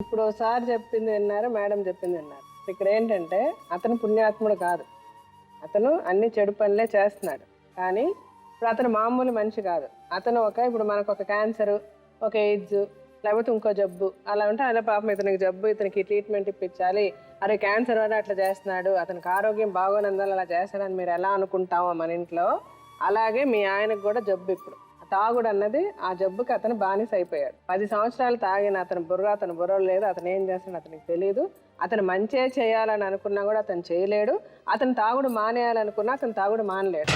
ఇప్పుడు సార్ చెప్పింది విన్నారు, మేడం చెప్పింది విన్నారు. ఇక్కడ ఏంటంటే అతను పుణ్యాత్ముడు కాదు, అతను అన్ని చెడు పనులే చేస్తున్నాడు. కానీ ఇప్పుడు అతను మామూలు మనిషి కాదు. అతను ఇప్పుడు మనకు ఒక క్యాన్సర్, ఒక ఎయిడ్స్, లేకపోతే ఇంకో జబ్బు అలా ఉంటే అదే పాపం ఇతనికి జబ్బు, ఇతనికి ట్రీట్మెంట్ ఇప్పించాలి, అరే క్యాన్సర్ వల్ల అట్లా చేస్తున్నాడు, అతనికి ఆరోగ్యం బాగోనందని అలా చేస్తాడని మీరు ఎలా అనుకుంటామో మన ఇంట్లో, అలాగే మీ ఆయనకు కూడా జబ్బు. ఇప్పుడు తాగుడు అన్నది ఆ జబ్బుకి అతను బానిస అయిపోయాడు. 10 సంవత్సరాలు తాగిన అతను బుర్ర లేదు. అతను ఏం చేస్తాడో అతనికి తెలియదు. అతను మంచే చేయాలని అనుకున్నా కూడా అతను చేయలేడు. అతను తాగుడు మానేయాలనుకున్నా అతను తాగుడు మానలేడు.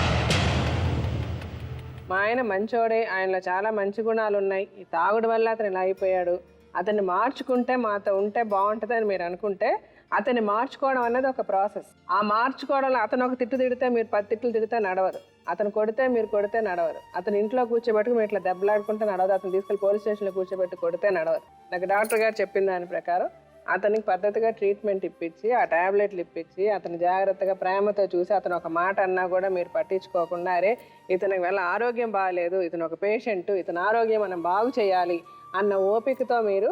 మా ఆయన మంచోడే, ఆయనలో చాలా మంచి గుణాలు ఉన్నాయి. ఈ తాగుడు వల్ల అతను ఇలా అయిపోయాడు. అతన్ని మార్చుకుంటే మాతో ఉంటే బాగుంటుంది అని మీరు అనుకుంటే, అతన్ని మార్చుకోవడం అన్నది ఒక ప్రాసెస్. ఆ మార్చుకోవడంలో అతను ఒక తిట్టు తిడితే మీరు 10 తిట్లు తిడితే నడవదు. అతను కొడితే మీరు కొడితే నడవదు. అతను ఇంట్లో కూర్చోబెట్టుకు మీరు ఇట్లా దెబ్బలాడుకుంటే నడవదు. అతను తీసుకెళ్ళి పోలీస్ స్టేషన్లో కూర్చోబెట్టి కొడితే నడవదు. నాకు డాక్టర్ గారు చెప్పిన దాని ప్రకారం అతనికి పద్ధతిగా ట్రీట్మెంట్ ఇప్పించి, ఆ ట్యాబ్లెట్లు ఇప్పించి, అతను జాగ్రత్తగా ప్రేమతో చూసి, అతను ఒక మాట అన్నా కూడా మీరు పట్టించుకోకుండా, అరే ఇతనికి వల్ల ఆరోగ్యం బాగాలేదు, ఇతను ఒక పేషెంట్, ఇతని ఆరోగ్యం మనం బాగు చేయాలి అన్న ఓపికతో మీరు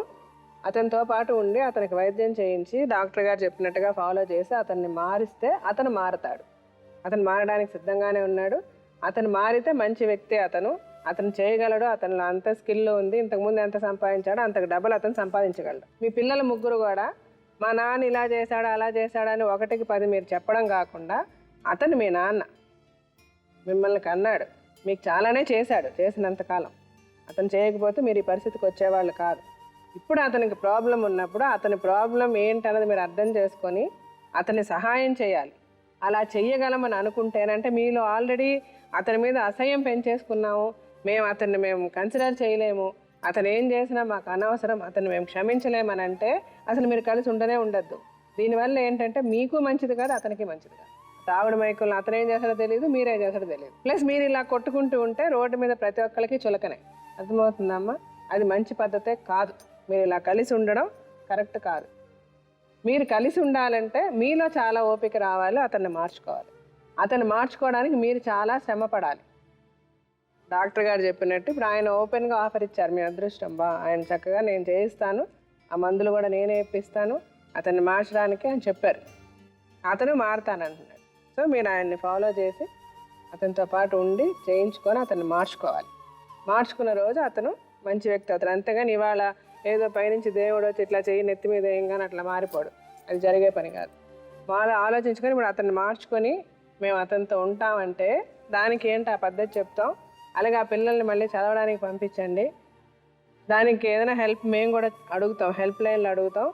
అతనితో పాటు ఉండి అతనికి వైద్యం చేయించి డాక్టర్ గారు చెప్పినట్టుగా ఫాలో చేసి అతన్ని మారిస్తే అతను మారతాడు. అతను మారడానికి సిద్ధంగానే ఉన్నాడు. అతను మారితే మంచి వ్యక్తి. అతను చేయగలడు. అతనిలో అంత స్కిల్ ఉంది. ఇంతకుముందు ఎంత సంపాదించాడో అంతకు డబల్ అతను సంపాదించగలడు. మీ పిల్లల ముగ్గురు కూడా మా నాన్న ఇలా చేశాడు అలా చేశాడని 1కి 10 మీరు చెప్పడం కాకుండా, అతను మీ నాన్న మిమ్మల్ని కన్నాడు, మీకు చాలానే చేశాడు. చేసినంతకాలం అతను చేయకపోతే మీరు ఈ పరిస్థితికి వచ్చేవాళ్ళు కాదు. ఇప్పుడు అతనికి ప్రాబ్లం ఉన్నప్పుడు అతని ప్రాబ్లం ఏంటన్నది మీరు అర్థం చేసుకొని అతన్ని సహాయం చేయాలి. అలా చెయ్యగలమని అనుకుంటేనంటే మీలో ఆల్రెడీ అతని మీద అసహ్యం పెంచేసుకున్నాము, అతన్ని మేము కన్సిడర్ చేయలేము, అతను ఏం చేసినా మాకు అనవసరం, అతన్ని మేము క్షమించలేమని అంటే అసలు మీరు కలిసి ఉండనే ఉండద్దు. దీనివల్ల ఏంటంటే మీకు మంచిది కాదు, అతనికి మంచిది కాదు. తాగుడు మైకులను అతను ఏం చేస్తాడో తెలియదు, మీరేం చేస్తాడో తెలియదు. ప్లస్ మీరు ఇలా కొట్టుకుంటూ ఉంటే రోడ్డు మీద ప్రతి ఒక్కరికి చులకనే. అర్థమవుతుందమ్మా? అది మంచి పద్ధతే కాదు. మీరు ఇలా కలిసి ఉండడం కరెక్ట్ కాదు. మీరు కలిసి ఉండాలంటే మీలో చాలా ఓపిక రావాలి, అతన్ని మార్చుకోవాలి. అతన్ని మార్చుకోవడానికి మీరు చాలా శ్రమ పడాలి. డాక్టర్ గారు చెప్పినట్టు ఇప్పుడు ఆయన ఓపెన్గా ఆఫర్ ఇచ్చారు. మీ అదృష్టం ఆయన చక్కగా నేను చేయిస్తాను, ఆ మందులు కూడా నేనే ఇప్పిస్తాను, అతన్ని మార్చడానికి అని చెప్పారు. అతను మారుతానంటున్నాడు. సో మీరు ఆయన్ని ఫాలో చేసి అతనితో పాటు ఉండి చేయించుకొని అతన్ని మార్చుకోవాలి. మార్చుకున్న రోజు అతను మంచి వ్యక్తి అవుతాడు. అంతేగాని ఇవాళ ఏదో పైనుంచి దేవుడు వచ్చి ఇట్లా చేయి నెత్తి మీద ఏం కానీ అట్లా మారిపోడు. అది జరిగే పని కాదు. వాళ్ళు ఆలోచించుకొని ఇప్పుడు అతన్ని మార్చుకొని మేము అతనితో ఉంటామంటే దానికి ఏంటి ఆ పద్ధతి చెప్తాం. అలాగే ఆ పిల్లల్ని మళ్ళీ చదవడానికి పంపించండి. దానికి ఏదైనా హెల్ప్ మేము కూడా అడుగుతాం, హెల్ప్ లైన్లో అడుగుతాం.